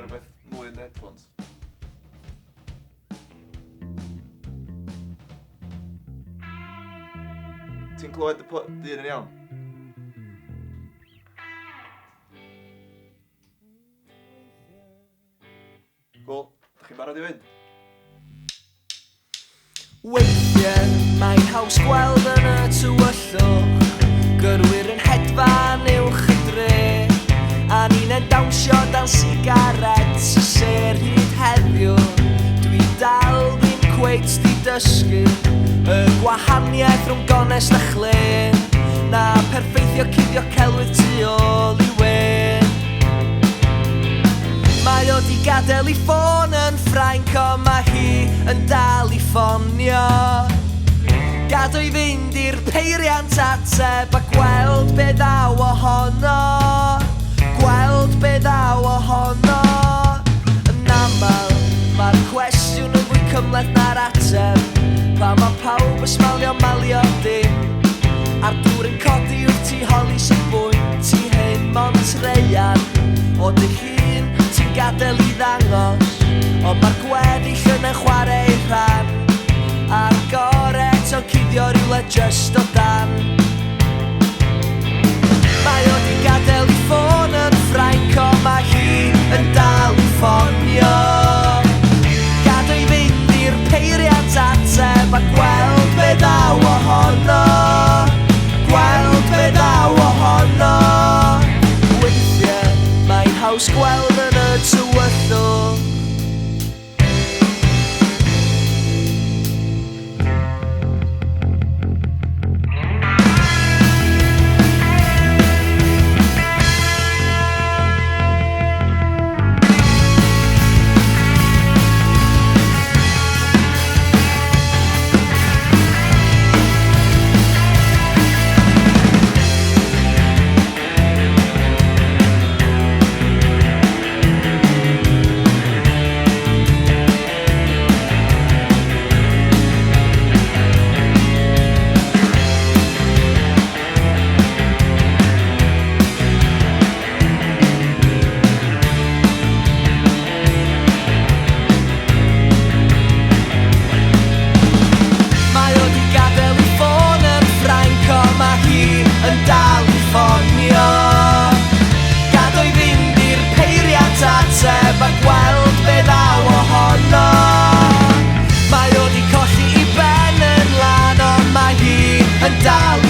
rhywbeth mwy yn headphones. Ti'n clywed y dyn yn iawn? Cool. Dach chi'n barod i fynd? Weithiau mae'n haws gweld yn y tywyllwch gyrwyr yn hedfan uwch y dre a ni'n yn dawnsio dan sigaret y ser hyd heddiw. Dwi dal ddim cweit di dysgu y gwahaniaeth rhwng gonest a chlên na perfeithio cuddio celwydd tu ôl i wen. Mae o di gadael I ffôn yn Ffrainc o mae hi yn dal I ffonio. Gadw I fynd i'r peiriant ateb a gweld be ddaw ohono. Gweld be ddaw ohono. Yn aml, mae'r cwestiwn yn fwy cymleth na'r ateb. Pa mae pawb ysmalio malio dim. A'r dŵr yn codi wrth ti holi sy'n bwynt I hyn mon treian o dy hun. Ti'n gadael I ddangos ond mae'r gweddill yn chwarae I rhan a'r goret o'n cuddio rhywle just o dan. Mae o di gadael I ffôn yn Ffrainc o mae hi yn dal I ffonio. Gadw I fynd i'r peiriant ateb a gweld be ddaw ohono. Gweld be ddaw ohono. Weithiau mae'n haws gweld yn y tywyllwch a gweld be ddaw ohono. Mae o di colli I ben yn lan ond mae hi yn dal